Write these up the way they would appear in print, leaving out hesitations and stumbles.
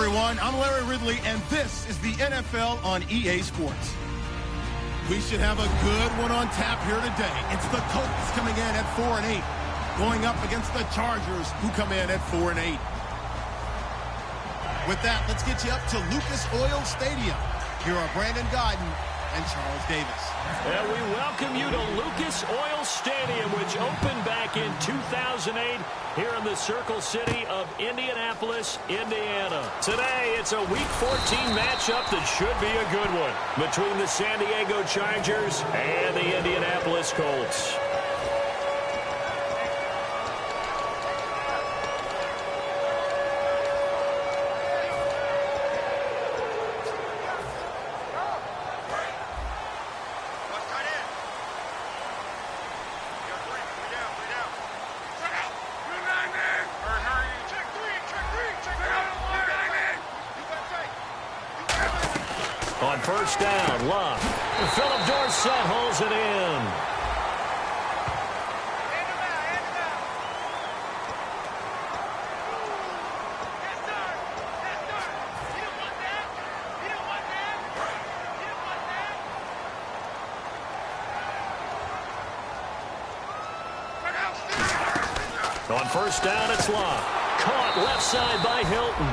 everyone. I'm Larry Ridley, and this is the NFL on EA Sports. We should have a good one on tap here today. It's the Colts coming in at 4-8, going up against the Chargers, who come in at 4-8. With that, let's get you up to Lucas Oil Stadium. Here are Brandon Gaudin and Charles Davis. And we welcome you to Lucas Oil Stadium, which opened back in 2008 here in the Circle City of Indianapolis, Indiana. Today, it's a Week 14 matchup that should be a good one between the San Diego Chargers and the Indianapolis Colts. On first down, Love. Philip Dorsett holds it in. On first down, it's Love. Caught left side by Hilton.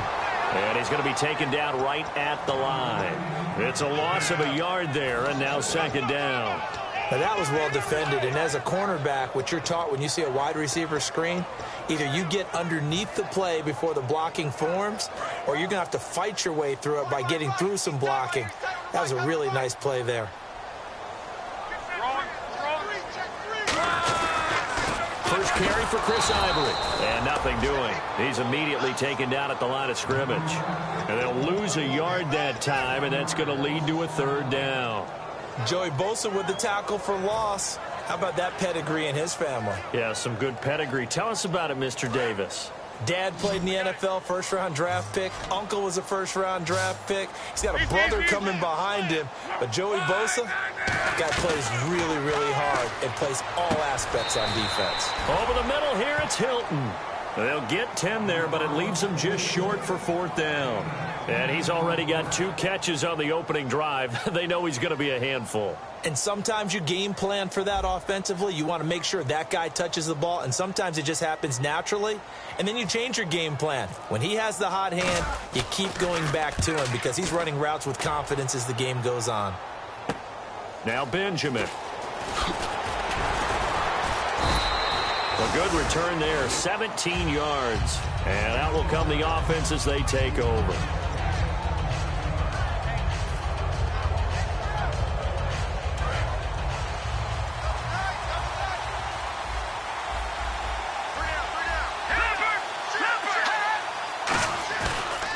And he's going to be taken down right at the line. It's a loss of a yard there, and now second down. Now that was well defended, and as a cornerback, what you're taught when you see a wide receiver screen, either you get underneath the play before the blocking forms, or you're going to have to fight your way through it by getting through some blocking. That was a really nice play there. First carry for Chris Ivory. And nothing doing. He's immediately taken down at the line of scrimmage. And they'll lose a yard that time, and that's going to lead to a third down. Joey Bosa with the tackle for loss. How about that pedigree in his family? Yeah, some good pedigree. Tell us about it, Mr. Davis. Dad played in the NFL, first-round draft pick. Uncle was a first-round draft pick. He's got a brother coming behind him. But Joey Bosa, guy plays really, really hard and plays all aspects on defense. Over the middle here, it's Hilton. They'll get 10 there, but it leaves them just short for fourth down. And he's already got 2 catches on the opening drive. They know he's going to be a handful. And sometimes you game plan for that offensively. You want to make sure that guy touches the ball, and sometimes it just happens naturally. And then you change your game plan. When he has the hot hand, you keep going back to him because he's running routes with confidence as the game goes on. Now Benjamin. A good return there, 17 yards. And out will come the offense as they take over.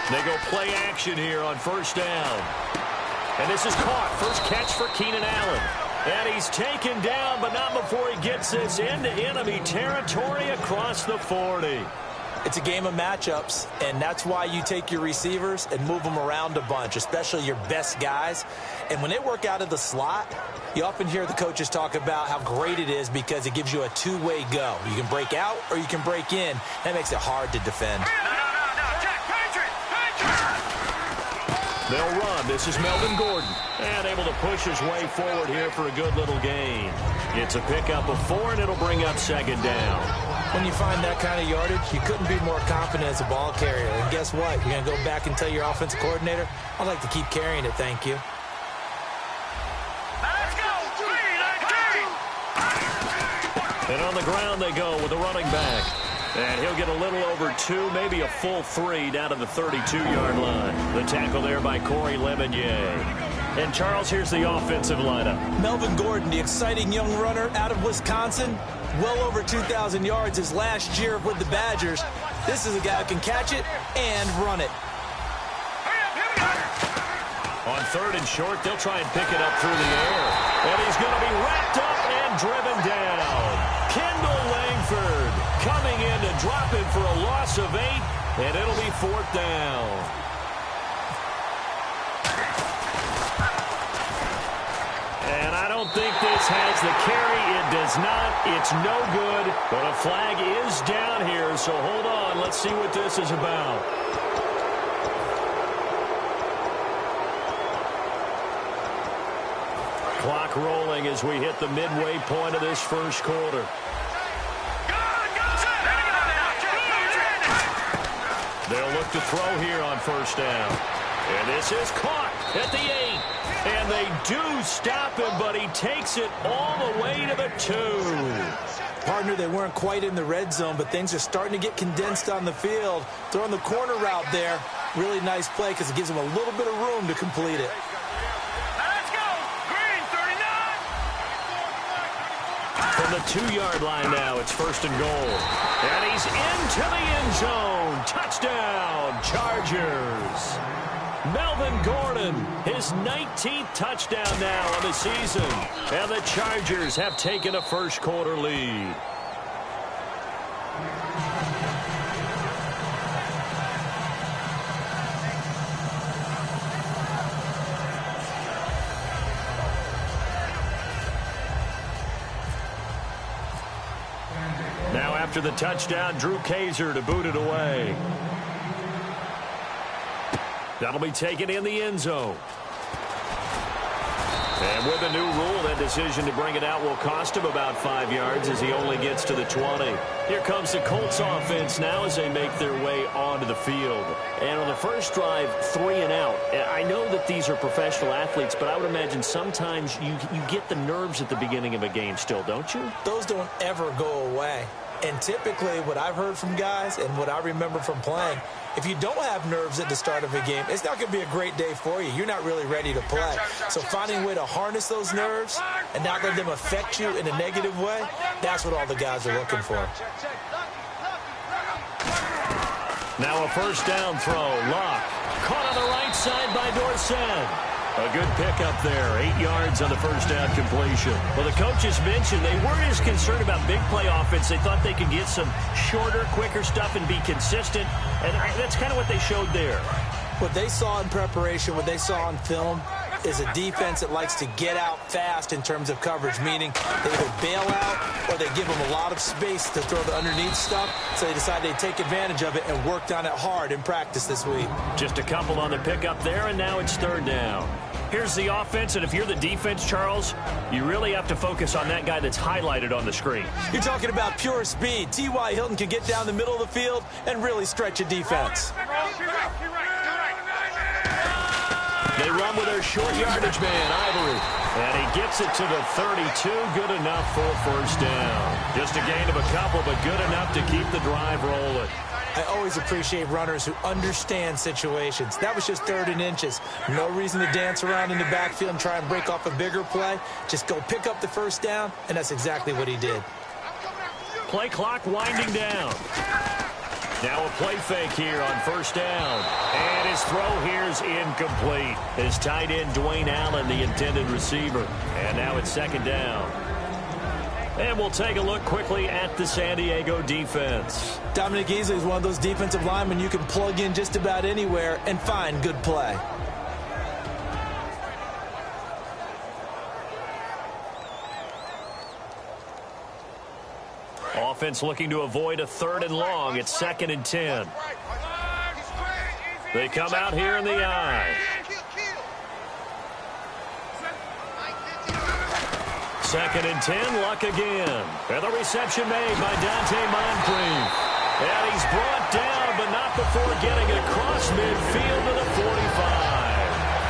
They go play action here on first down. And this is caught. First catch for Keenan Allen. And he's taken down, but not before he gets this into enemy territory across the 40. It's a game of matchups, and that's why you take your receivers and move them around a bunch, especially your best guys. And when they work out of the slot, you often hear the coaches talk about how great it is because it gives you a two-way go. You can break out or you can break in. That makes it hard to defend. They'll run. This is Melvin Gordon. And able to push his way forward here for a good little gain. It's a pickup of 4, and it'll bring up second down. When you find that kind of yardage, you couldn't be more confident as a ball carrier. And guess what? You're going to go back and tell your offensive coordinator, I'd like to keep carrying it, thank you. Let's go. And on the ground they go with a running back. And he'll get a little over 2, maybe a full 3 down to the 32-yard line. The tackle there by Corey Lemonnier. And, Charles, here's the offensive lineup. Melvin Gordon, the exciting young runner out of Wisconsin. Well over 2,000 yards his last year with the Badgers. This is a guy who can catch it and run it. On third and short, they'll try and pick it up through the air. And he's going to be wrapped up and driven down. Kendall Langford coming in to drop him for a loss of 8, and it'll be fourth down. And I don't think this has the carry. It does not. It's no good. But a flag is down here, so hold on. Let's see what this is about. Clock rolling as we hit the midway point of this first quarter. They'll look to throw here on first down. And this is caught at the 8. And they do stop him, but he takes it all the way to the 2. Partner, they weren't quite in the red zone, but things are starting to get condensed on the field. Throwing the corner route there. Really nice play because it gives them a little bit of room to complete it. From the 2-yard line now, it's first and goal. And he's into the end zone. Touchdown, Chargers. Melvin Gordon, his 19th touchdown now on the season. And the Chargers have taken a first quarter lead. Now after the touchdown, Drew Kaiser to boot it away. That'll be taken in the end zone. And with a new rule, that decision to bring it out will cost him about 5 yards as he only gets to the 20. Here comes the Colts offense now as they make their way onto the field. And on the first drive, 3 and out. I know that these are professional athletes, but I would imagine sometimes you get the nerves at the beginning of a game still, don't you? Those don't ever go away. And typically what I've heard from guys and what I remember from playing, if you don't have nerves at the start of a game, it's not going to be a great day for you. You're not really ready to play. So finding a way to harness those nerves and not let them affect you in a negative way, that's what all the guys are looking for. Now a first down throw. Locke caught on the right side by Dorsett. A good pickup there. 8 yards on the first down completion. Well, the coaches mentioned they weren't as concerned about big play offense. They thought they could get some shorter, quicker stuff and be consistent. And that's kind of what they showed there. What they saw in preparation, what they saw on film, is a defense that likes to get out fast in terms of coverage, meaning they either bail out or they give them a lot of space to throw the underneath stuff, so they decided they'd take advantage of it and worked on it hard in practice this week. Just a couple on the pickup there, and now it's third down. Here's the offense, and if you're the defense, Charles, you really have to focus on that guy that's highlighted on the screen. You're talking about pure speed. T.Y. Hilton can get down the middle of the field and really stretch a defense. They run with their short yardage man, Ivory. And he gets it to the 32. Good enough for a first down. Just a gain of a couple, but good enough to keep the drive rolling. I always appreciate runners who understand situations. That was just 3rd and inches. No reason to dance around in the backfield and try and break off a bigger play. Just go pick up the first down, and that's exactly what he did. Play clock winding down. Now a play fake here on first down. And his throw here is incomplete. His tight end, Dwayne Allen, the intended receiver. And now it's second down. And we'll take a look quickly at the San Diego defense. Dominic Easley is one of those defensive linemen you can plug in just about anywhere and find good play. Offense looking to avoid a 3rd and long. It's 2nd and 10. They come out here in the I. 2nd and 10, Luck again. And the reception made by Dante Moncrief. And he's brought down, but not before getting across midfield to the 45.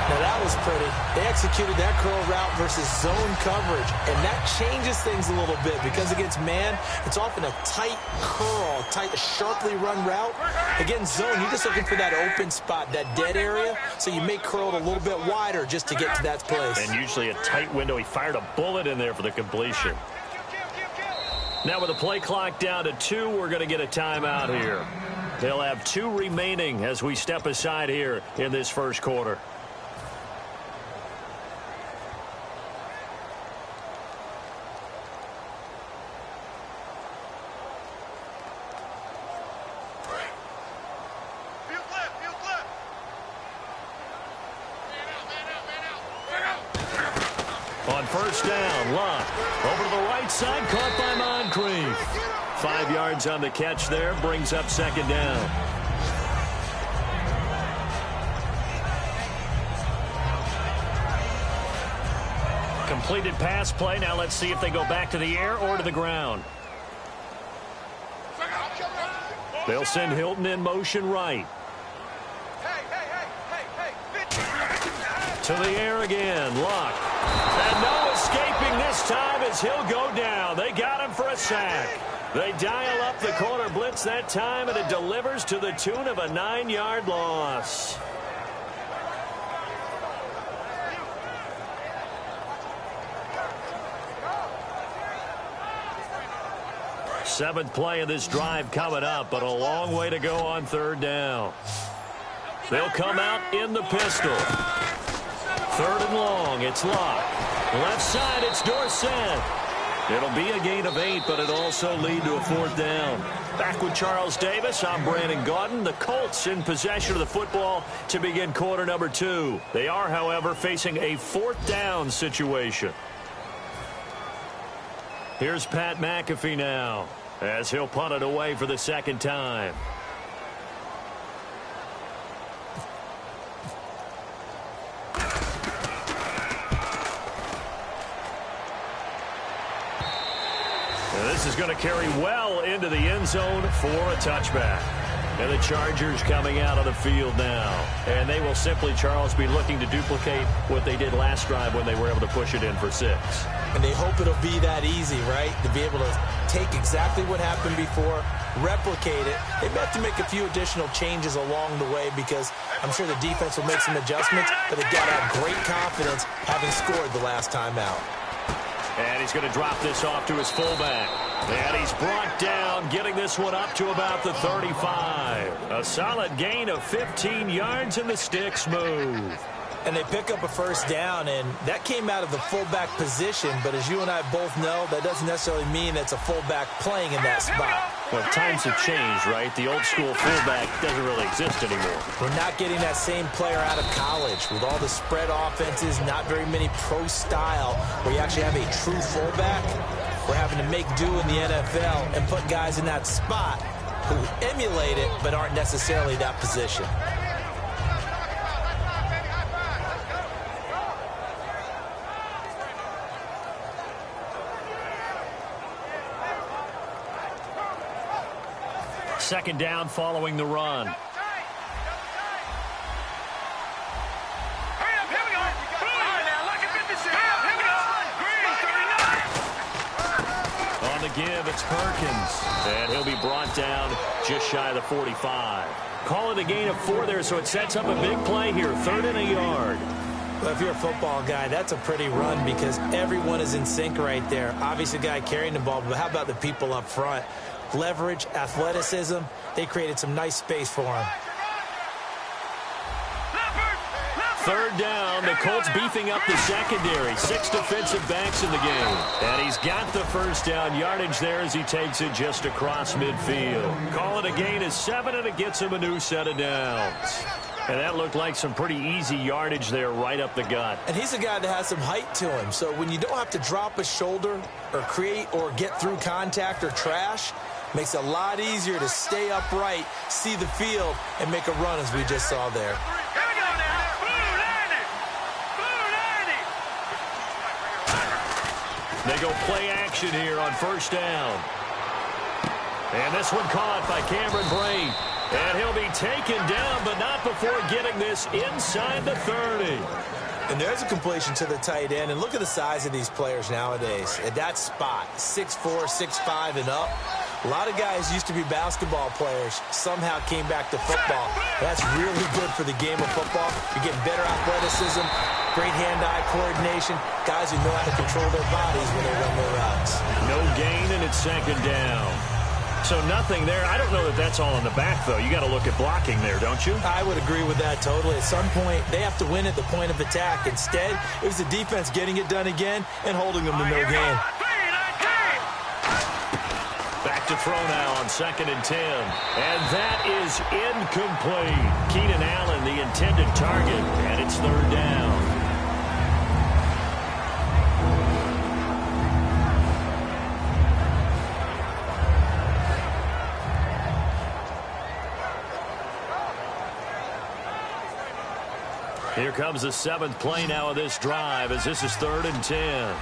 Now that was pretty. They executed that curl route versus zone coverage, and that changes things a little bit because against man, it's often a tight curl, a sharply run route. Against zone, you're just looking for that open spot, that dead area, so you may curl it a little bit wider just to get to that place. And usually a tight window. He fired a bullet in there for the completion. Now with the play clock down to 2, we're going to get a timeout here. They'll have 2 remaining as we step aside here in this first quarter. On first down, Locke over to the right side, caught by Moncrief. 5 yards on the catch there, brings up second down. completed pass play. Now let's see if they go back to the air or to the ground. They'll send Hilton in motion right. To the air again. Luck. And no escaping this time as he'll go down. They got him for a sack. They dial up the corner blitz that time, and it delivers to the tune of a 9-yard loss. Seventh play of this drive coming up, but a long way to go on third down. They'll come out in the pistol. Third and long, it's Luck. Left side, it's Dorsett. It'll be a gain of 8, but it'll also lead to a fourth down. Back with Charles Davis, I'm Brandon Gaudin. The Colts in possession of the football to begin quarter number 2. They are, however, facing a fourth down situation. Here's Pat McAfee now, as he'll punt it away for the second time. And this is going to carry well into the end zone for a touchback. And the Chargers coming out of the field now. And they will simply, Charles, be looking to duplicate what they did last drive when they were able to push it in for 6. And they hope it'll be that easy, right? To be able to take exactly what happened before, replicate it. They may have to make a few additional changes along the way because I'm sure the defense will make some adjustments, but they've got to have great confidence having scored the last time out. And he's going to drop this off to his fullback. And he's brought down, getting this one up to about the 35. A solid gain of 15 yards, and the sticks move. And they pick up a first down, and that came out of the fullback position. But as you and I both know, that doesn't necessarily mean it's a fullback playing in that spot. Well, times have changed, right? The old school fullback doesn't really exist anymore. We're not getting that same player out of college with all the spread offenses, not very many pro style where you actually have a true fullback. We're having to make do in the NFL and put guys in that spot who emulate it but aren't necessarily that position. Second down following the run. On the give, it's Perkins. And he'll be brought down just shy of the 45. Call it a gain of 4 there, so it sets up a big play here. 3rd and a yard. Well, if you're a football guy, that's a pretty run because everyone is in sync right there. Obviously, the guy carrying the ball, but how about the people up front? Leverage, athleticism, they created some nice space for him. 3rd down, the Colts beefing up the secondary. 6 defensive backs in the game. And he's got the first down yardage there as he takes it just across midfield. Call it a gain of 7, and it gets him a new set of downs. And that looked like some pretty easy yardage there right up the gut. And he's a guy that has some height to him. So when you don't have to drop a shoulder or create or get through contact or trash, makes it a lot easier to stay upright, see the field, and make a run as we just saw there. They go play action here on first down. And this one caught by Cameron Brate. And he'll be taken down, but not before getting this inside the 30. And there's a completion to the tight end. And look at the size of these players nowadays. At that spot, 6'4", 6'5", and up. A lot of guys used to be basketball players, somehow came back to football. That's really good for the game of football. You're getting better athleticism, great hand-eye coordination, guys who know how to control their bodies when they run their routes. No gain, and it's 2nd down. So nothing there. I don't know that that's all in the back, though. You got to look at blocking there, don't you? I would agree with that totally. At some point, they have to win at the point of attack. Instead, it was the defense getting it done again and holding them to no gain. Back to throw now on 2nd and 10. And that is incomplete. Keenan Allen, the intended target, and it's 3rd down. Here comes the 7th play now of this drive as this is 3rd and 10.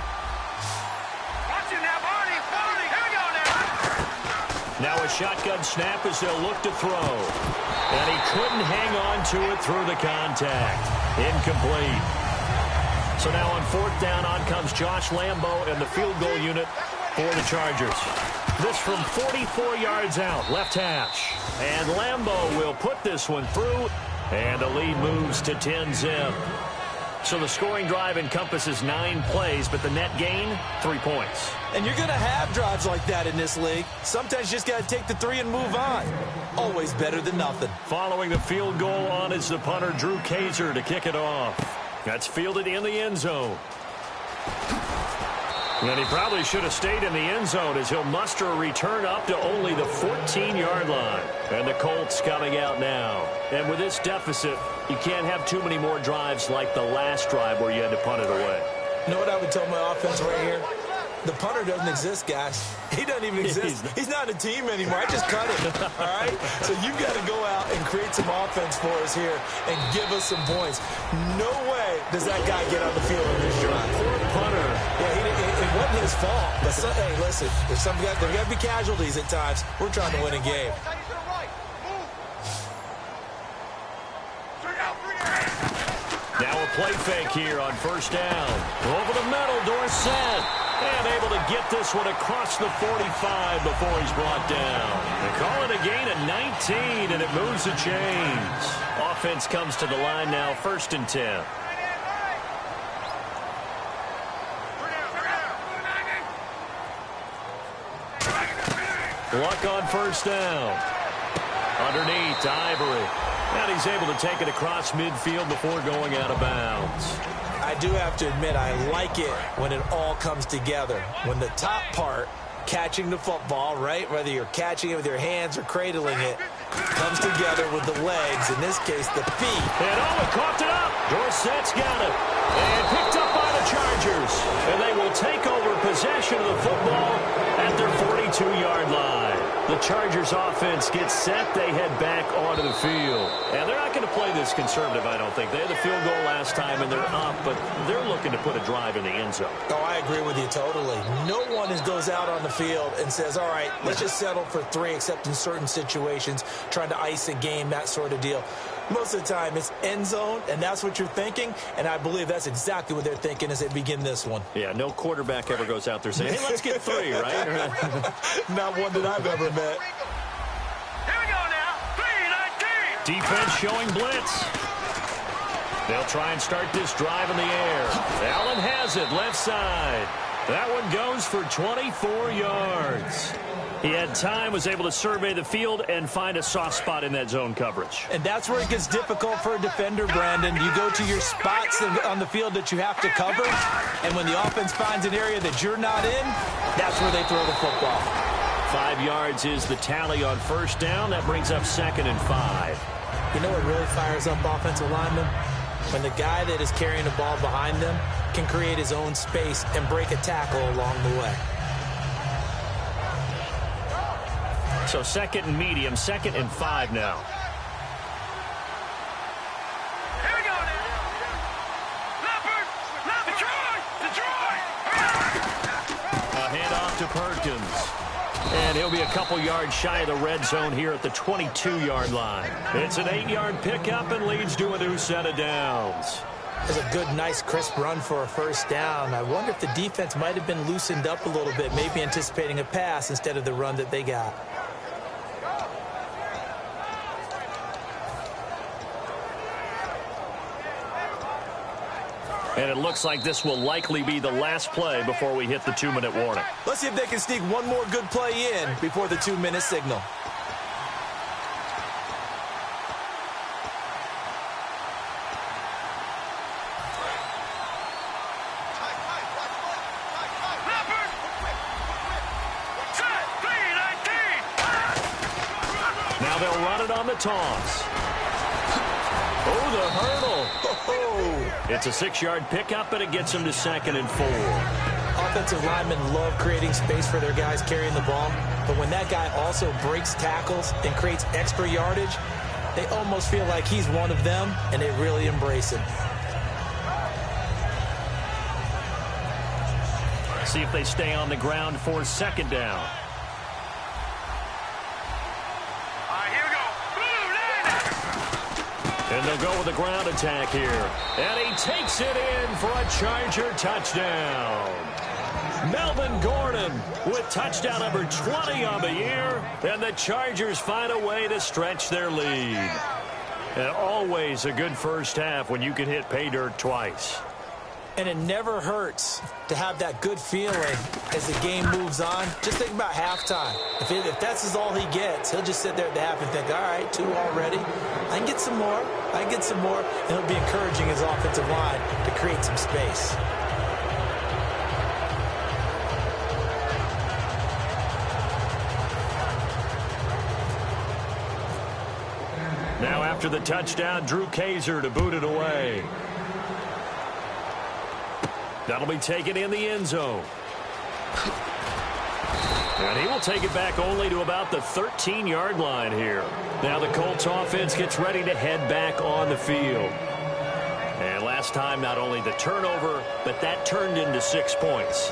Now a shotgun snap as they'll look to throw. And he couldn't hang on to it through the contact. Incomplete. So now on 4th down, on comes Josh Lambo and the field goal unit for the Chargers. This from 44 yards out, left hash. And Lambo will put this one through, and the lead moves to 10-zip. So the scoring drive encompasses 9 plays, but the net gain, 3 points. And you're going to have drives like that in this league. Sometimes you just got to take the 3 and move on. Always better than nothing. Following the field goal on is the punter, Drew Kaiser, to kick it off. That's fielded in the end zone. And he probably should have stayed in the end zone as he'll muster a return up to only the 14-yard line. And the Colts coming out now. And with this deficit, you can't have too many more drives like the last drive where you had to punt it away. You know what I would tell my offense right here? The punter doesn't exist, guys. He doesn't even exist. He's not a team anymore. I just cut him, all right? So you've got to go out and create some offense for us here and give us some points. No way does that guy get on the field on this drive. Poor punter. Yeah, it wasn't his fault. But hey, listen, there's got to be casualties at times. We're trying to win a game. Now a play fake here on 1st down. Over the middle, Dorsett. And able to get this one across the 45 before he's brought down. They call it a gain of 19, and it moves the chains. Offense comes to the line now, 1st and 10. Luck on 1st down. Underneath to Ivory. And he's able to take it across midfield before going out of bounds. I do have to admit, I like it when it all comes together. When the top part, catching the football, right, whether you're catching it with your hands or cradling it, comes together with the legs, in this case, the feet. And he coughed it up. Dorsett's got it. And picked up by the Chargers. And they will take over possession of the football at their 42-yard line. The Chargers offense gets set. They head back onto the field. And they're not going to play this conservative, I don't think. They had the field goal last time, and they're up, but they're looking to put a drive in the end zone. Oh, I agree with you totally. No one goes out on the field and says, all right, let's just settle for 3, except in certain situations, trying to ice a game, that sort of deal. Most of the time, it's end zone, and that's what you're thinking, and I believe that's exactly what they're thinking as they begin this one. Yeah, no quarterback ever goes out there saying, hey, let's get 3, right? Not one that I've ever met. Here we go now. 3-19. Defense showing blitz. They'll try and start this drive in the air. Allen has it, left side. That one goes for 24 yards. He had time, was able to survey the field and find a soft spot in that zone coverage. And that's where it gets difficult for a defender, Brandon. You go to your spots on the field that you have to cover, and when the offense finds an area that you're not in, that's where they throw the football. 5 yards is the tally on 1st down. That brings up 2nd and 5. You know what really fires up offensive linemen? When the guy that is carrying the ball behind them can create his own space and break a tackle along the way. So 2nd and medium, 2nd and 5 now. Here we go now. Leopard, Detroit. A handoff to Perkins. And he'll be a couple yards shy of the red zone here at the 22-yard line. It's an 8-yard pickup and leads to a new set of downs. It's a good, nice, crisp run for a 1st down. I wonder if the defense might have been loosened up a little bit, maybe anticipating a pass instead of the run that they got. And it looks like this will likely be the last play before we hit the 2-minute warning. Let's see if they can sneak one more good play in before the 2-minute signal. Leopard. Set. 3-19. Now they'll run it on the toss. Oh, the hurdle. It's a 6-yard pickup, but it gets them to 2nd and 4. Offensive linemen love creating space for their guys carrying the ball, but when that guy also breaks tackles and creates extra yardage, they almost feel like he's one of them, and they really embrace him. See if they stay on the ground for second down. Here we go. And they'll go with a ground attack here. And he takes it in for a Charger touchdown. Melvin Gordon with touchdown number 20 on the year. And the Chargers find a way to stretch their lead. And always a good first half when you can hit pay dirt twice. And it never hurts to have that good feeling as the game moves on. Just think about halftime. If that's all he gets, he'll just sit there at the half and think, all right, 2 already. I can get some more. I can get some more. And he'll be encouraging his offensive line to create some space. Now after the touchdown, Drew Kaiser to boot it away. That'll be taken in the end zone. And he will take it back only to about the 13-yard line here. Now the Colts offense gets ready to head back on the field. And last time, not only the turnover, but that turned into 6 points.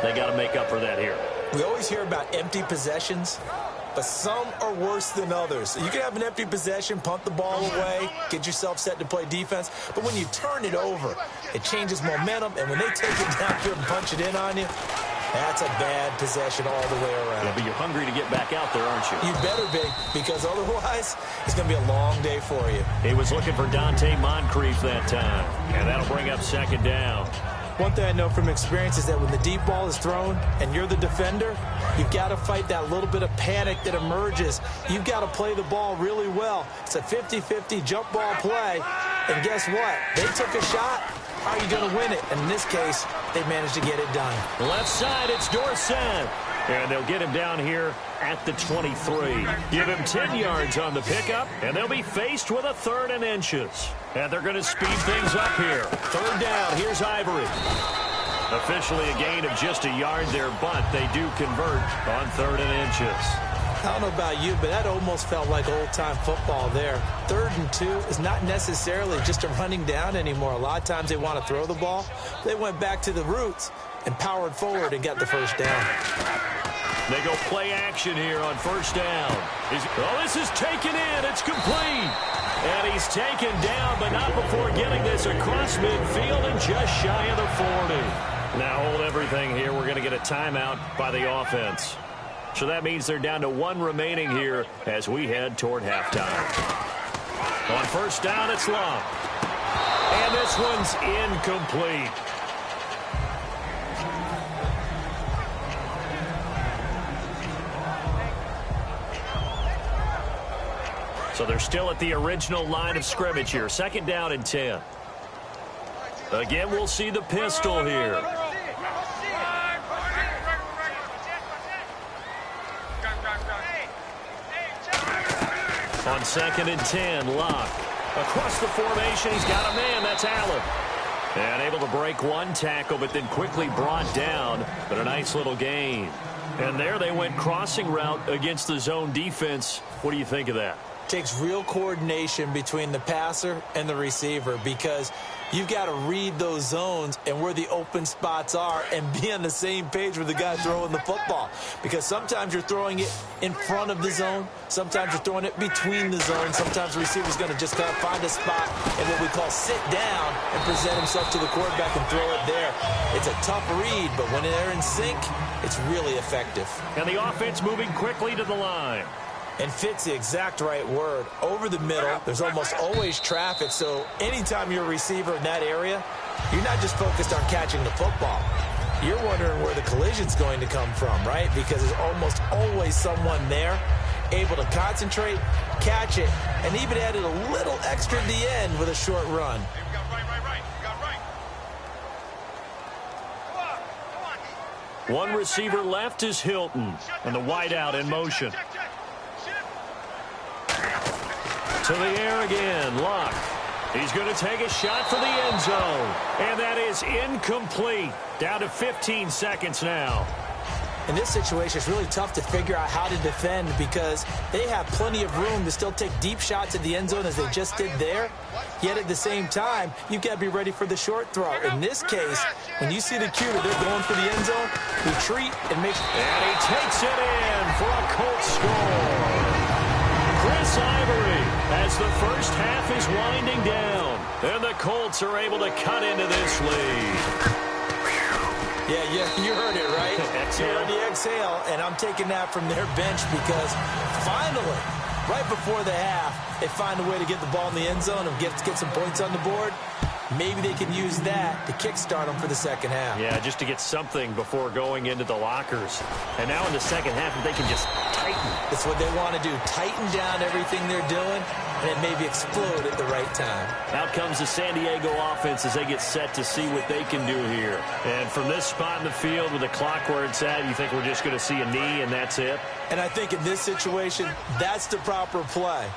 They got to make up for that here. We always hear about empty possessions, but some are worse than others. You can have an empty possession, punt the ball away, get yourself set to play defense. But when you turn it over, it changes momentum. And when they take it down here and punch it in on you, that's a bad possession all the way around. Yeah, but you're hungry to get back out there, aren't you? You better be, because otherwise it's going to be a long day for you. He was looking for Dante Moncrief that time. And that'll bring up second down. One thing I know from experience is that when the deep ball is thrown and you're the defender, you've got to fight that little bit of panic that emerges. You've got to play the ball really well. It's a 50-50 jump ball play. And guess what? They took a shot. How are you going to win it? And in this case, they managed to get it done. Left side, it's Dorsett. And they'll get him down here at the 23. Give him 10 yards on the pickup, and they'll be faced with a 3rd and inches. And they're going to speed things up here. 3rd down, here's Ivory. Officially a gain of just a yard there, but they do convert on 3rd and inches. I don't know about you, but that almost felt like old-time football there. 3rd and 2 is not necessarily just a running down anymore. A lot of times they want to throw the ball. They went back to the roots and powered forward and got the 1st down. They go play action here on 1st down. This is taken in. It's complete. And he's taken down, but not before getting this across midfield and just shy of the 40. Now hold everything here. We're going to get a timeout by the offense. So that means they're down to 1 remaining here as we head toward halftime. On 1st down, it's Love. And this one's incomplete. So they're still at the original line of scrimmage here. 2nd down and 10. Again, we'll see the pistol here. On 2nd and 10, Locke. Across the formation, he's got a man. That's Allen. And able to break one tackle, but then quickly brought down. But a nice little gain. And there they went crossing route against the zone defense. What do you think of that? Takes real coordination between the passer and the receiver, because you've got to read those zones and where the open spots are and be on the same page with the guy throwing the football. Because sometimes you're throwing it in front of the zone. Sometimes you're throwing it between the zones. Sometimes the receiver's going to just kind of find a spot and what we call sit down and present himself to the quarterback and throw it there. It's a tough read, but when they're in sync, it's really effective. And the offense moving quickly to the line. And fit's the exact right word. Over the middle, there's almost always traffic, so anytime you're a receiver in that area, you're not just focused on catching the football. You're wondering where the collision's going to come from, right? Because there's almost always someone there able to concentrate, catch it, and even added a little extra at the end with a short run. One receiver left is Hilton, and the wideout in motion. To the air again, Luck. He's going to take a shot for the end zone. And that is incomplete. Down to 15 seconds now. in this situation, it's really tough to figure out how to defend because they have plenty of room to still take deep shots at the end zone as they just did there. Yet at the same time, you've got to be ready for the short throw. In this case, when you see the cue that they're going for the end zone, retreat and make... And he takes it in for a Colts score. Chris Ivory, as the first half is winding down, and the Colts are able to cut into this lead. Yeah, you heard it, right? You heard the exhale, and I'm taking that from their bench because finally, right before the half, they find a way to get the ball in the end zone and get some points on the board. Maybe they can use that to kickstart them for the second half. Yeah, just to get something before going into the lockers. And now in the second half, they can just tighten. That's what they want to do, tighten down everything they're doing, and then maybe explode at the right time. Out comes the San Diego offense as they get set to see what they can do here. And from this spot in the field with the clock where it's at, you think we're just going to see a knee and that's it? And I think in this situation, that's the proper play.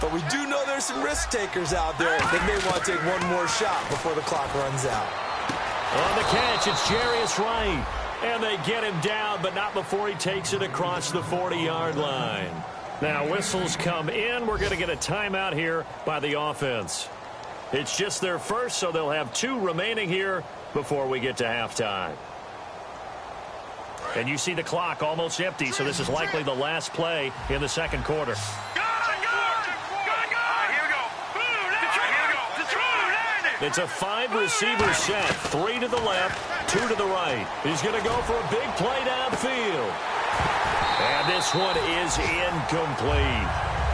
But we do know there's some risk takers out there that may want to take one more shot before the clock runs out. On the catch, it's Jarius Wright. And they get him down, but not before he takes it across the 40-yard line. Now, whistles come in. We're going to get a timeout here by the offense. It's just their first, so they'll have 2 remaining here before we get to halftime. And you see the clock almost empty, so this is likely the last play in the second quarter. It's a 5-receiver set, 3 to the left, 2 to the right. He's going to go for a big play downfield. And this one is incomplete.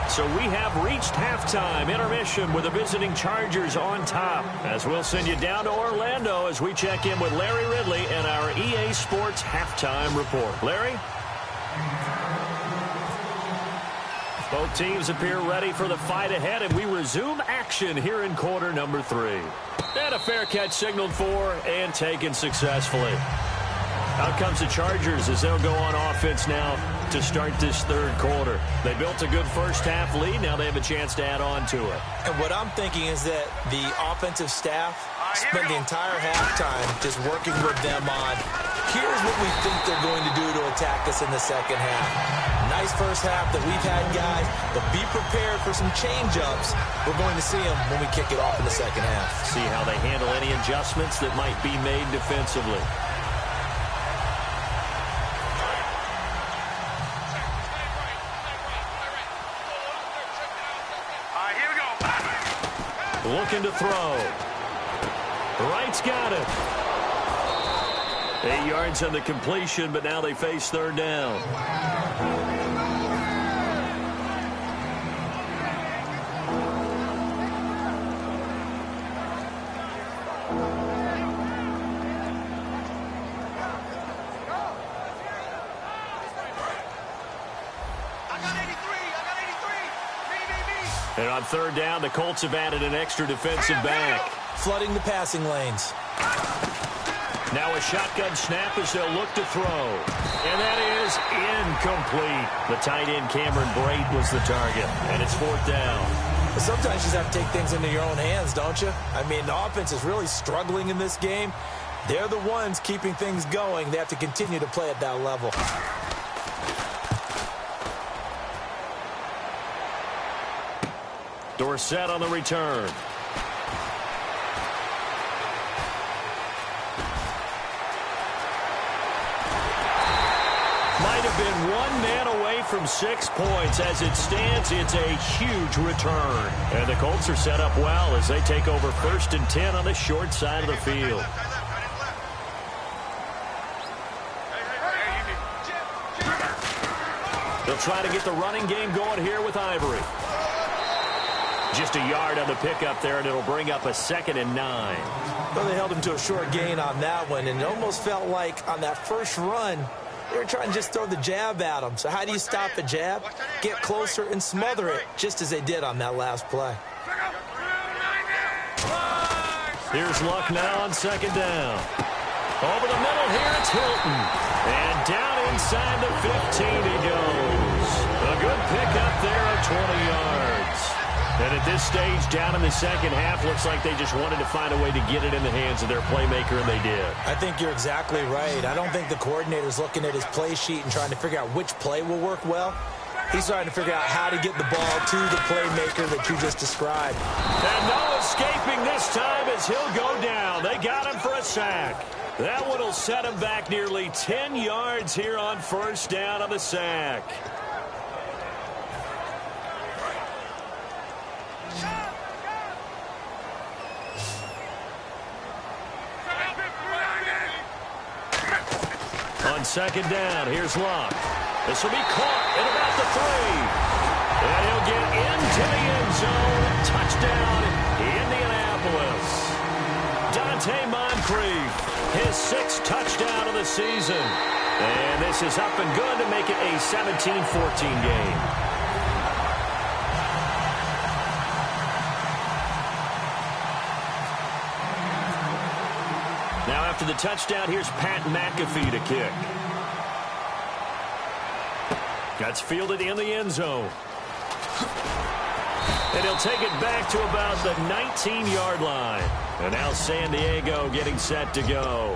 So we have reached halftime intermission with the visiting Chargers on top. As we'll send you down to Orlando as we check in with Larry Ridley and our EA Sports halftime report. Larry? Both teams appear ready for the fight ahead, and we resume action here in quarter number 3. And a fair catch signaled for and taken successfully. Out comes the Chargers as they'll go on offense now to start this third quarter. They built a good first half lead. Now they have a chance to add on to it. And what I'm thinking is that the offensive staff spent the entire halftime just working with them on, here's what we think they're going to do to attack us in the second half. Nice first half that we've had, guys, but be prepared for some change-ups. We're going to see them when we kick it off in the second half. See how they handle any adjustments that might be made defensively. Looking to throw. Wright's got it. 8 yards on the completion, but now they face third down. And on third down, the Colts have added an extra defensive back. Flooding the passing lanes. Now a shotgun snap as they'll look to throw. And that is incomplete. The tight end Cameron Brate was the target. And it's fourth down. But sometimes you just have to take things into your own hands, don't you? I mean, the offense is really struggling in this game. They're the ones keeping things going. They have to continue to play at that level. Dorsett on the return. Might have been one man away from 6 points. As it stands, it's a huge return. And the Colts are set up well as they take over 1st and 10 on the short side of the field. They'll try to get the running game going here with Ivory. Just a yard on the pickup there, and it'll bring up a 2nd and 9. Well, they held him to a short gain on that one, and it almost felt like on that first run, they were trying to just throw the jab at him. So how do you stop a jab? Get closer and smother it, just as they did on that last play. Here's Luck now on 2nd down. Over the middle here, it's Hilton. And down inside the 15 he goes. A good pickup there of 20 yards. And at this stage, down in the second half, looks like they just wanted to find a way to get it in the hands of their playmaker, and they did. I think you're exactly right. I don't think the coordinator's looking at his play sheet and trying to figure out which play will work well. He's trying to figure out how to get the ball to the playmaker that you just described. And no escaping this time as he'll go down. They got him for a sack. That one will set him back nearly 10 yards here on first down on the sack. On second down, here's Luck. This will be caught at about the 3. And he'll get into the end zone. Touchdown, Indianapolis. Dante Moncrief, his 6th touchdown of the season. And this is up and good to make it a 17-14 game. Now after the touchdown, here's Pat McAfee to kick. That's fielded in the end zone. And he'll take it back to about the 19-yard line. And now San Diego getting set to go.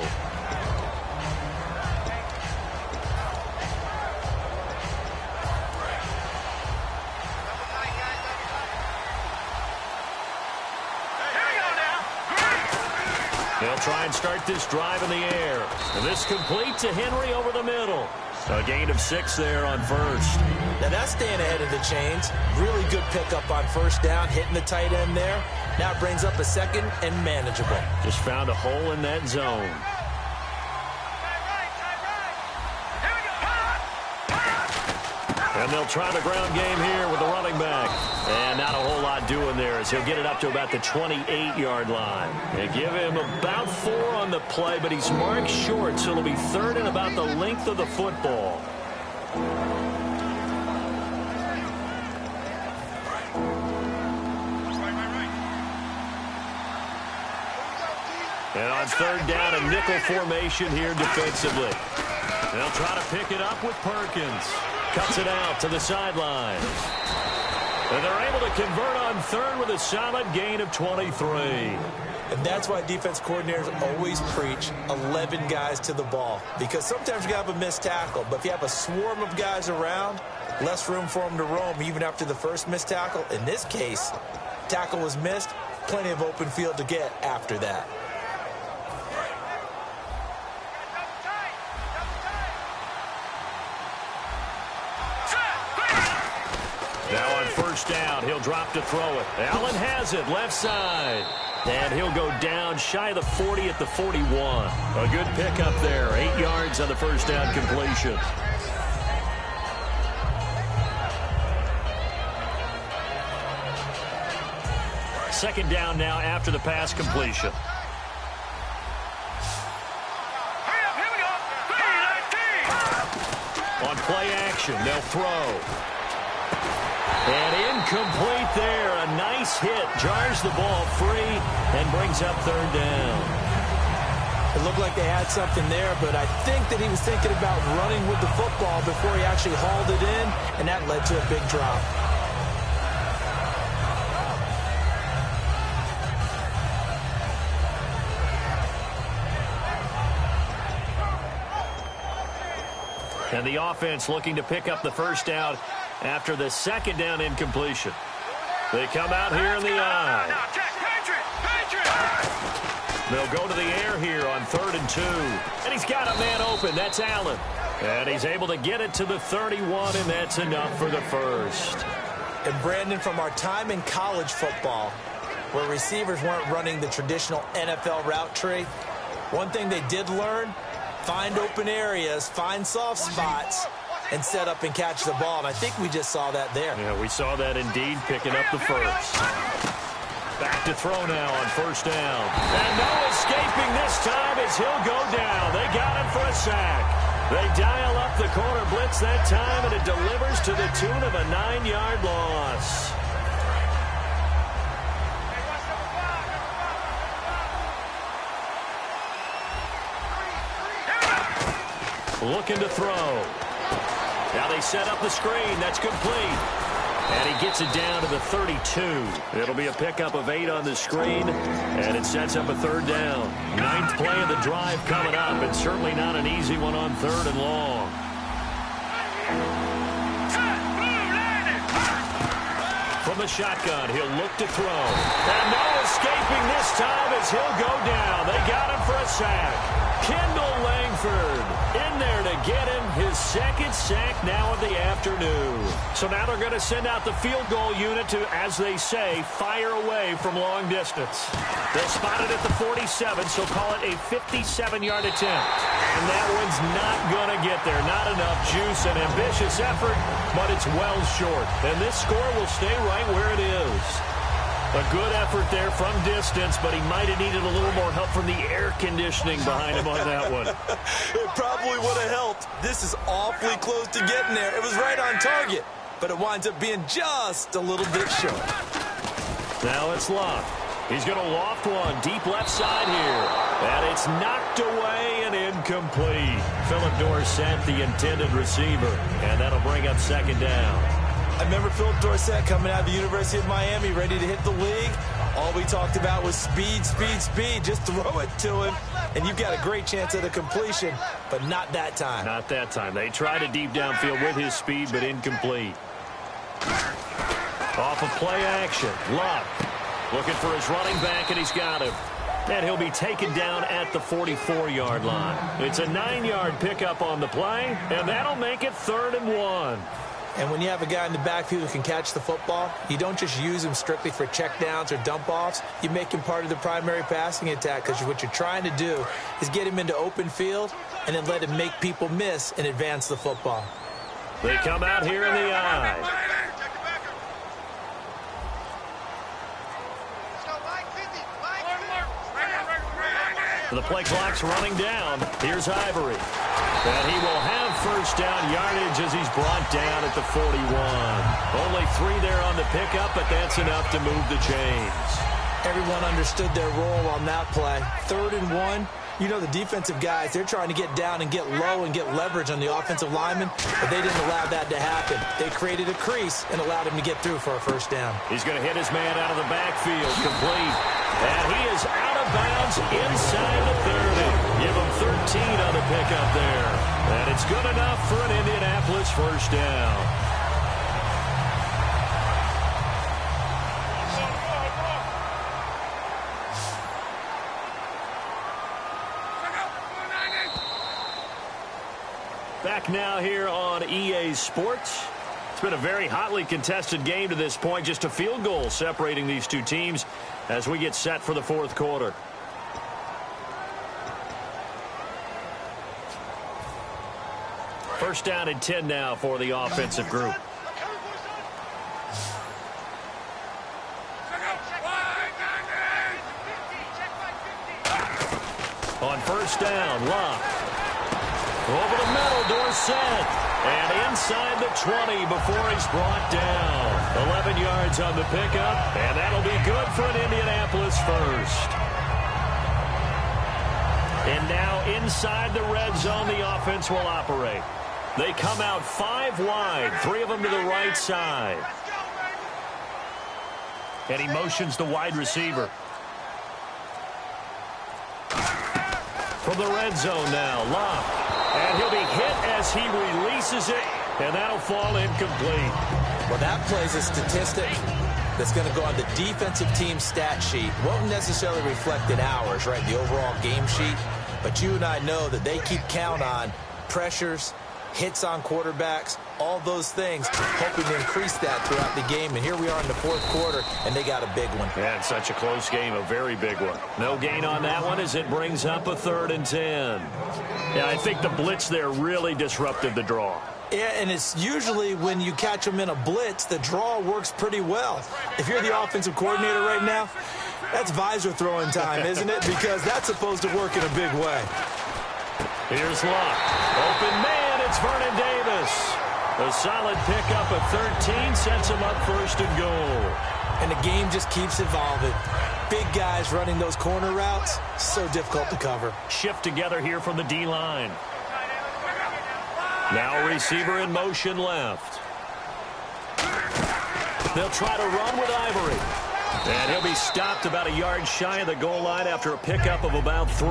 They'll try and start this drive in the air. And this complete to Henry over the middle. A gain of 6 there on first. Now that's staying ahead of the chains. Really good pickup on first down, hitting the tight end there. Now it brings up a second and manageable. Just found a hole in that zone. And they'll try the ground game here with the running back. And not a whole lot doing there as he'll get it up to about the 28-yard line. They give him about 4 on the play, but he's marked short, so it'll be 3rd and about the length of the football. And on 3rd down, a nickel formation here defensively. They'll try to pick it up with Perkins. Cuts it out to the sideline. And they're able to convert on 3rd with a solid gain of 23. And that's why defense coordinators always preach 11 guys to the ball. Because sometimes you have a missed tackle. But if you have a swarm of guys around, less room for them to roam even after the first missed tackle. In this case, tackle was missed. Plenty of open field to get after that. Now on first down, he'll drop to throw it. Allen has it, left side. And he'll go down shy of the 40 at the 41. A good pickup there, 8 yards on the first down completion. Second down now after the pass completion. On play action, they'll throw. And incomplete there. A nice hit. Jars the ball free and brings up 3rd down. It looked like they had something there, but I think that he was thinking about running with the football before he actually hauled it in, and that led to a big drop. And the offense looking to pick up the first down after the second down incompletion. They come out here in the eye. They'll go to the air here on 3rd and 2. And he's got a man open. That's Allen. And he's able to get it to the 31, and that's enough for the first. And Brandon, from our time in college football, where receivers weren't running the traditional NFL route tree, one thing they did learn, find open areas, find soft spots, and set up and catch the ball. And I think we just saw that there. Yeah, we saw that indeed, picking up the first. Back to throw now on first down. And no escaping this time as he'll go down. They got him for a sack. They dial up the corner blitz that time, and it delivers to the tune of a 9-yard loss. Looking to throw. Now they set up the screen. That's complete. And he gets it down to the 32. It'll be a pickup of 8 on the screen, and it sets up a 3rd down. 9th play of the drive coming up, and certainly not an easy one on 3rd and long. From the shotgun, he'll look to throw. And no escaping this time as he'll go down. They got him for a sack. Kendall Langford in there to get him his 2nd sack now of the afternoon. So now they're going to send out the field goal unit to, as they say, fire away from long distance. They'll spot it at the 47, so call it a 57-yard attempt. And that one's not going to get there. Not enough juice. An ambitious effort, but it's well short. And this score will stay right where it is. A good effort there from distance, but he might have needed a little more help from the air conditioning behind him on that one. It probably would have helped. This is awfully close to getting there. It was right on target, but it winds up being just a little bit short. Now it's Luck. He's going to loft one deep left side here. And it's knocked away and incomplete. Philip Dorsett, the intended receiver. And that'll bring up 2nd down. I remember Philip Dorsett coming out of the University of Miami, ready to hit the league. All we talked about was speed, speed, speed. Just throw it to him, and you've got a great chance at a completion, but not that time. Not that time. They tried a deep downfield with his speed, but incomplete. Off of play action. Luck looking for his running back, and he's got him. And he'll be taken down at the 44-yard line. It's a 9-yard pickup on the play, and that'll make it 3rd and 1. And when you have a guy in the backfield who can catch the football, you don't just use him strictly for checkdowns or dump-offs. You make him part of the primary passing attack, because what you're trying to do is get him into open field and then let him make people miss and advance the football. They come out here in the eye. The play clock's running down. Here's Ivory. And he will have 1st down yardage as he's brought down at the 41. Only 3 there on the pickup, but that's enough to move the chains. Everyone understood their role on that play. 3rd and 1. You know, the defensive guys, they're trying to get down and get low and get leverage on the offensive lineman, but they didn't allow that to happen. They created a crease and allowed him to get through for a 1st down. He's going to hit his man out of the backfield, complete. And he is out of bounds inside the 30. Give him 13 on the pickup there. And it's good enough for an Indianapolis 1st down. Back now here on EA Sports. It's been a very hotly contested game to this point. Just a field goal separating these two teams as we get set for the 4th quarter. First down and 10 now for the offensive group. On 1st down, Luck. Over the middle, Dorsett. And inside the 20 before he's brought down. 11 yards on the pickup, and that'll be good for an Indianapolis 1st. And now inside the red zone, the offense will operate. They come out 5 wide, 3 of them to the right side. And he motions the wide receiver. From the red zone now, Luck. And he'll be hit as he releases it, and that'll fall incomplete. Well, that plays a statistic that's going to go on the defensive team stat sheet. Won't necessarily reflect in ours, right, the overall game sheet. But you and I know that they keep count on pressures, hits on quarterbacks, all those things, hoping to increase that throughout the game. And here we are in the 4th quarter, and they got a big one. Yeah, it's such a close game, a very big one. No gain on that one as it brings up a 3rd and 10. Yeah, I think the blitz there really disrupted the draw. Yeah, and it's usually when you catch them in a blitz, the draw works pretty well. If you're the offensive coordinator right now, that's visor throwing time, isn't it? Because that's supposed to work in a big way. Here's Luck. Open man, it's Vernon Davis. A solid pickup of 13 sets him up 1st and goal. And the game just keeps evolving. Big guys running those corner routes, so difficult to cover. Shift together here from the D-line. Now receiver in motion left. They'll try to run with Ivory. And he'll be stopped about a yard shy of the goal line after a pickup of about 3.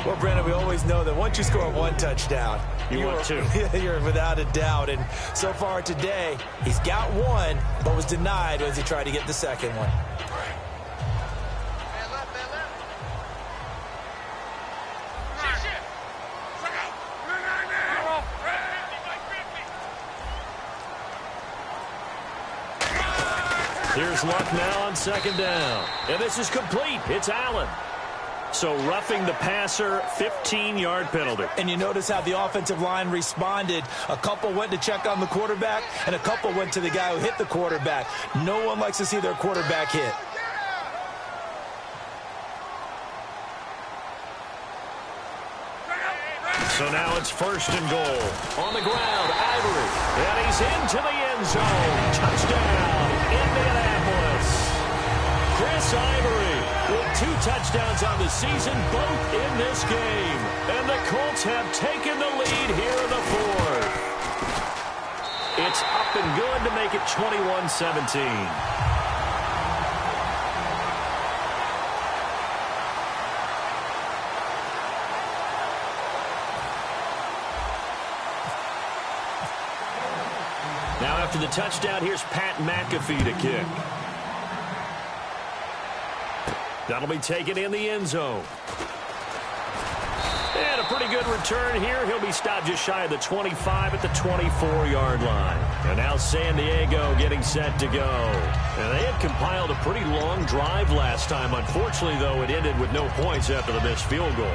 Well, Brandon, we always know that once you score 1 touchdown, you want 2. You're without a doubt. And so far today, he's got 1, but was denied as he tried to get the second one. Here's Luck now on 2nd down. And this is complete. It's Allen. So roughing the passer, 15-yard penalty. And you notice how the offensive line responded. A couple went to check on the quarterback, and a couple went to the guy who hit the quarterback. No one likes to see their quarterback hit. So now it's 1st and goal. On the ground, Ivory. And he's into the end zone. Touchdown, Indianapolis. Chris Ivory with 2 touchdowns on the season, both in this game. And the Colts have taken the lead here in the 4th. It's up and good to make it 21-17. Now after the touchdown, here's Pat McAfee to kick. That'll be taken in the end zone. And a pretty good return here. He'll be stopped just shy of the 25 at the 24-yard line. And now San Diego getting set to go. And they had compiled a pretty long drive last time. Unfortunately, though, it ended with no points after the missed field goal.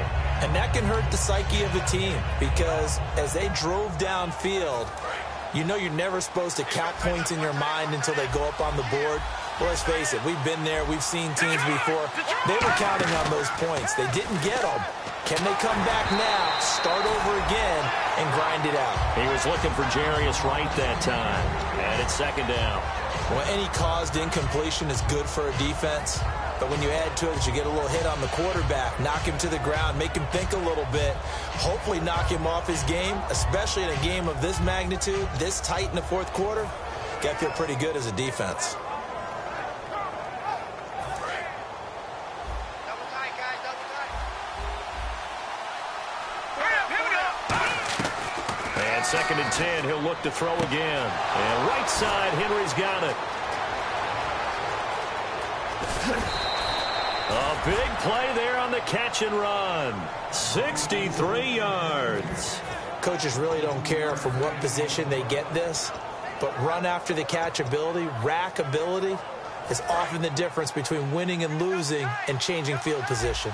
And that can hurt the psyche of the team because as they drove downfield, you know you're never supposed to count points in your mind until they go up on the board. Well, let's face it, we've been there. We've seen teams before. They were counting on those points. They didn't get them. Can they come back now, start over again, and grind it out? He was looking for Jarius Wright that time. And it's 2nd down. Well, any caused incompletion is good for a defense. But when you add to it, you get a little hit on the quarterback, knock him to the ground, make him think a little bit, hopefully knock him off his game, especially in a game of this magnitude, this tight in the 4th quarter. Got to feel pretty good as a defense. And 2nd and 10, he'll look to throw again. And right side, Henry's got it. A big play there on the catch and run. 63 yards. Coaches really don't care from what position they get this, but run after the catch ability, rack ability, is often the difference between winning and losing and changing field position.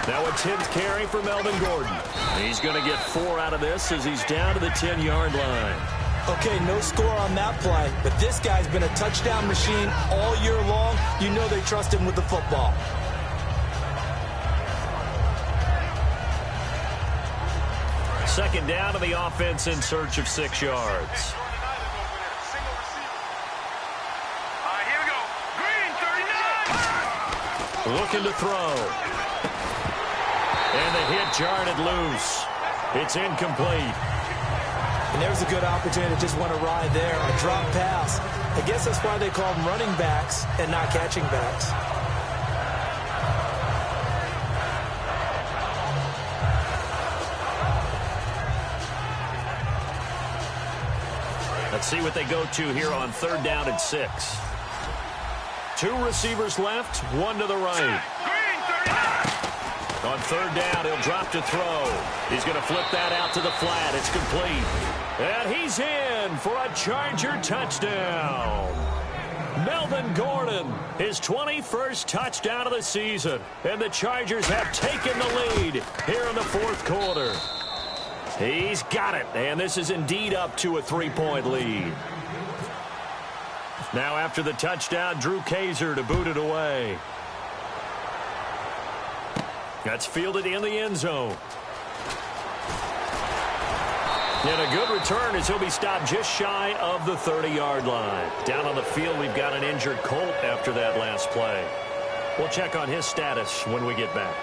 Now a 10th carry for Melvin Gordon. He's going to get 4 out of this as he's down to the 10-yard line. Okay, no score on that play, but this guy's been a touchdown machine all year long. You know they trust him with the football. Second down to the offense in search of 6 yards. Here we go. Green, 39. Looking to throw. And the hit jarred it loose. It's incomplete. And there's a good opportunity to just want to ride there. A drop pass. I guess that's why they call them running backs and not catching backs. Let's see what they go to here on 3rd down and 6. 2 receivers left, 1 to the right. On 3rd down, he'll drop to throw. He's going to flip that out to the flat. It's complete. And he's in for a Charger touchdown. Melvin Gordon, his 21st touchdown of the season. And the Chargers have taken the lead here in the 4th quarter. He's got it, and this is indeed up to a 3-point lead. Now after the touchdown, Drew Kaiser to boot it away. That's fielded in the end zone. And a good return as he'll be stopped just shy of the 30-yard line. Down on the field, we've got an injured Colt after that last play. We'll check on his status when we get back.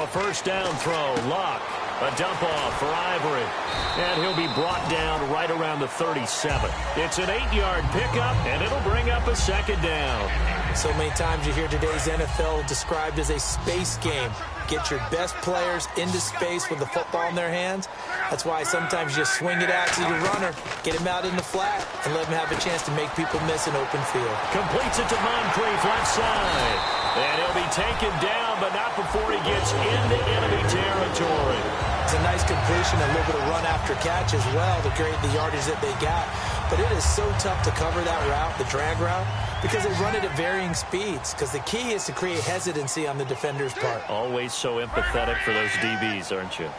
first down throw. Luck. A dump off for Ivory. And he'll be brought down right around the 37. It's an 8-yard pickup, and it'll bring up a second down. So many times you hear today's NFL described as a space game. Get your best players into space with the football in their hands. That's why sometimes you just swing it out to your runner, get him out in the flat, and let him have a chance to make people miss an open field. Completes it to Moncrief left side. And he'll be taken down, but not before he gets into enemy territory. It's a nice completion, a little bit of run after catch as well to create the yardage that they got. But it is so tough to cover that route, the drag route, because they run it at varying speeds. Because the key is to create hesitancy on the defender's part. Always so empathetic for those DBs, aren't you?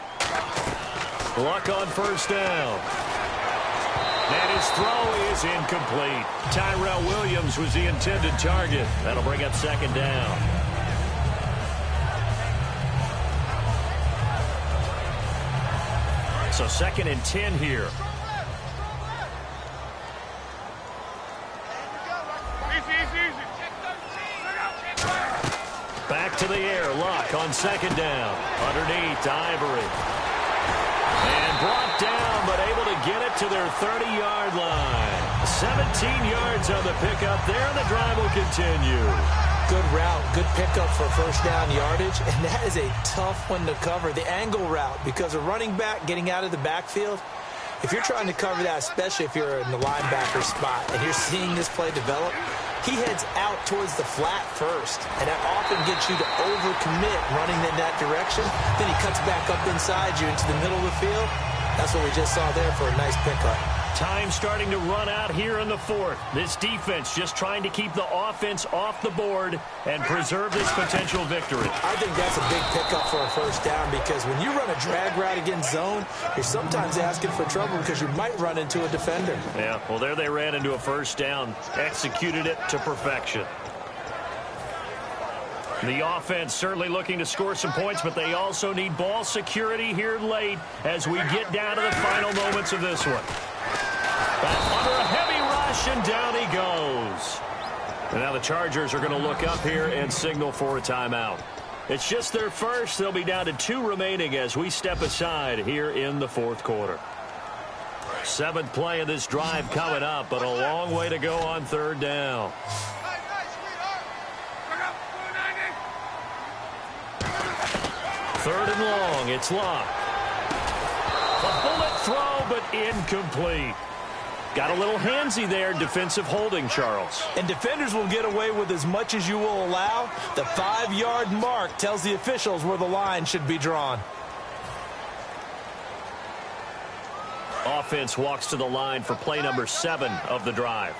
Luck on first down. And his throw is incomplete. Tyrell Williams was the intended target. That'll bring up second down. So 2nd and 10 here. Back to the air. Luck on second down. Underneath to Ivory. And brought down, but able to get it to their 30-yard line. 17 yards on the pickup there, and the drive will continue. Good route, good pickup for first down yardage, and that is a tough one to cover. The angle route, because a running back getting out of the backfield, if you're trying to cover that, especially if you're in the linebacker spot and you're seeing this play develop, he heads out towards the flat first, and that often gets you to overcommit running in that direction. Then he cuts back up inside you into the middle of the field. That's what we just saw there for a nice pickup. Time starting to run out here in the 4th. This defense just trying to keep the offense off the board and preserve this potential victory. I think that's a big pickup for a first down, because when you run a drag route against zone, you're sometimes asking for trouble because you might run into a defender. Yeah, well, there they ran into a first down, executed it to perfection. The offense certainly looking to score some points, but they also need ball security here late as we get down to the final moments of this one. Under a heavy rush, and down he goes. And now the Chargers are going to look up here and signal for a timeout. It's just their first. They'll be down to 2 remaining as we step aside here in the 4th quarter. 7th play of this drive coming up, but a long way to go on 3rd down. Third and long, it's Luck. A bullet throw, but incomplete. Got a little handsy there, defensive holding, Charles. And defenders will get away with as much as you will allow. The 5-yard mark tells the officials where the line should be drawn. Offense walks to the line for play number 7 of the drive.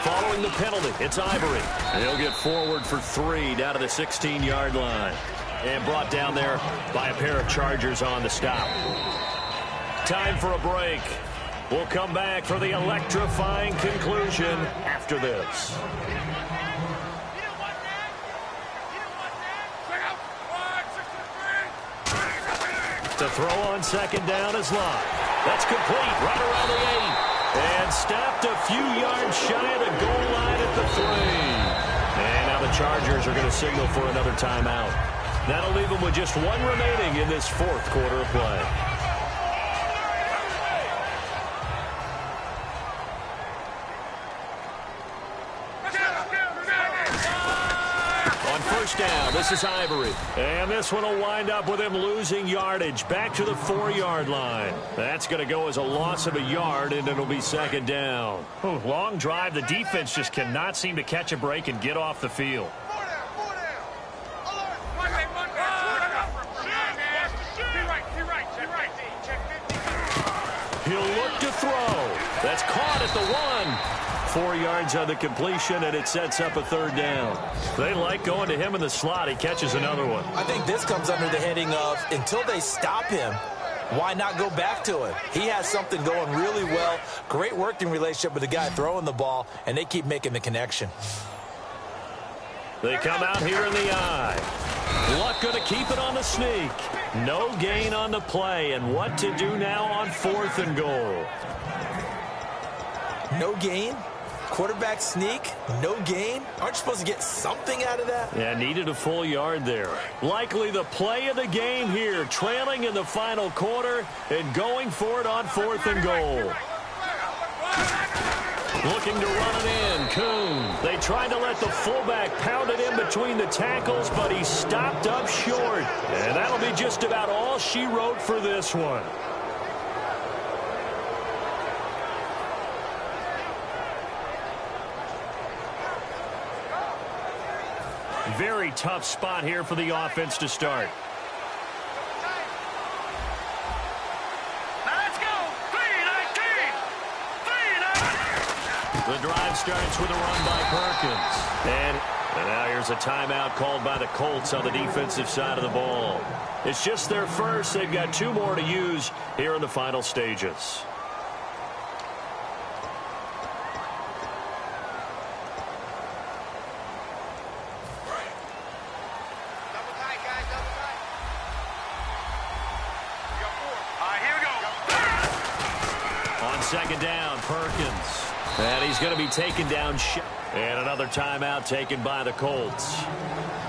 Following the penalty, it's Ivory. He'll get forward for 3 down to the 16-yard line. And brought down there by a pair of Chargers on the stop. Time for a break. We'll come back for the electrifying conclusion after this. To throw on second down is Luck. That's complete right around the 8. And stopped a few yards shy of the goal line at the 3. And now the Chargers are going to signal for another timeout. That'll leave them with just 1 remaining in this 4th quarter of play. On first down, this is Ivory. And this one will wind up with him losing yardage back to the 4-yard line. That's going to go as a loss of a yard, and it'll be second down. Long drive. The defense just cannot seem to catch a break and get off the field. He'll look to throw. That's caught at the 1. 4 yards on the completion, and it sets up a 3rd down. They like going to him in the slot. He catches another one. I think this comes under the heading of, until they stop him, why not go back to him? He has something going really well. Great working relationship with the guy throwing the ball, and they keep making the connection. They come out here in the eye. Luck going to keep it on the sneak. No gain on the play, and what to do now on 4th and goal. No gain? Quarterback sneak, no gain. Aren't you supposed to get something out of that? Yeah, needed a full yard there. Likely the play of the game here, trailing in the final quarter and going for it on 4th and goal. Looking to run it in, Kuhn. They tried to let the fullback pound it in between the tackles, but he stopped up short. And that'll be just about all she wrote for this one. Very tough spot here for the offense to start. The drive starts with a run by Perkins. And now here's a timeout called by the Colts on the defensive side of the ball. It's just their first. They've got 2 more to use here in the final stages. Second down, Perkins. And he's going to be taken down. And another timeout taken by the Colts.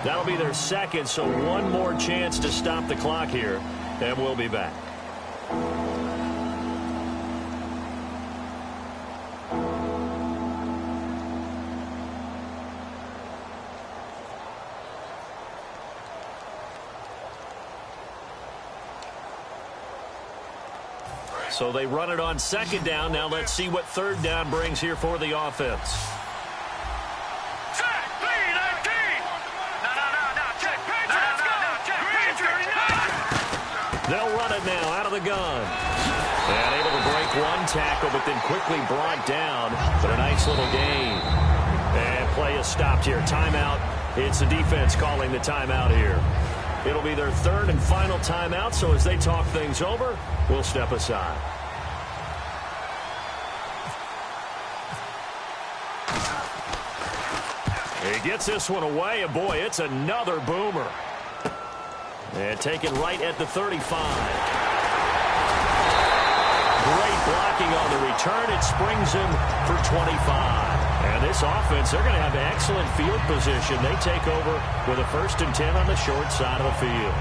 That'll be their second, so one more chance to stop the clock here. And we'll be back. So they run it on second down. Now let's see what third down brings here for the offense. They'll run it now out of the gun. And able to break one tackle, but then quickly brought down. But a nice little gain. And play is stopped here. Timeout. It's the defense calling the timeout here. It'll be their third and final timeout, so as they talk things over, we'll step aside. He gets this one away, and boy, it's another boomer. And taken right at the 35. Great blocking on the return. It springs him for 25. And this offense, they're going to have excellent field position. They take over with a 1st and 10 on the short side of the field.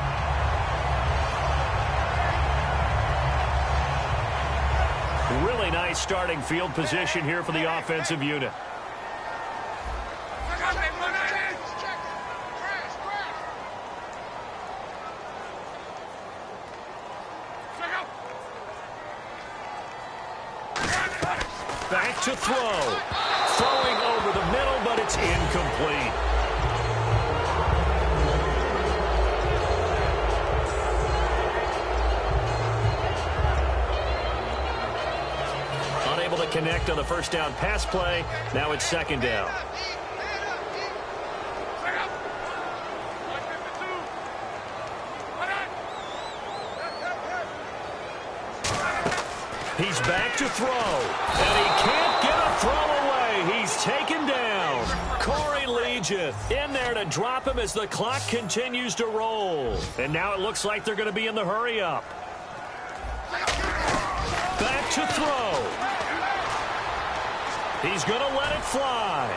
Really nice starting field position here for the offensive unit. Back to throw. Throwing over the middle, but it's incomplete. Unable to connect on the first down pass play. Now it's second down. He's back to throw, and he can't get a throw away. He's taken down. Corey Legion in there to drop him as the clock continues to roll. And now it looks like they're going to be in the hurry-up. Back to throw. He's going to let it fly.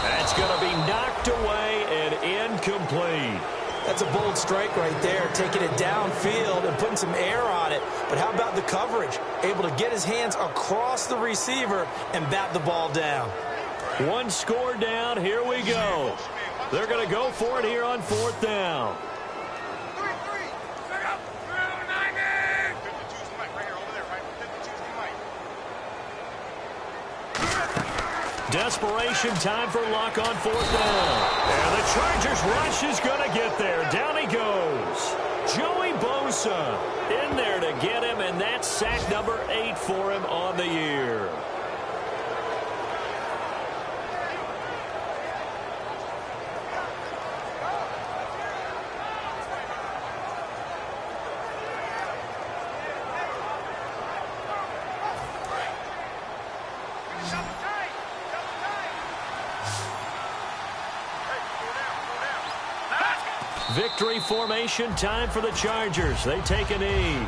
That's going to be knocked away and incomplete. That's a bold strike right there, taking it downfield and putting some air on it. But how about the coverage? Able to get his hands across the receiver and bat the ball down. One score down. Here we go. They're going to go for it here on 4th down. Desperation time for Luck on 4th down. And the Chargers rush is going to get there. Down he goes. Joey Bosa in there to get him, and that's sack number 8 for him on the year. Victory formation time for the Chargers. They take a knee.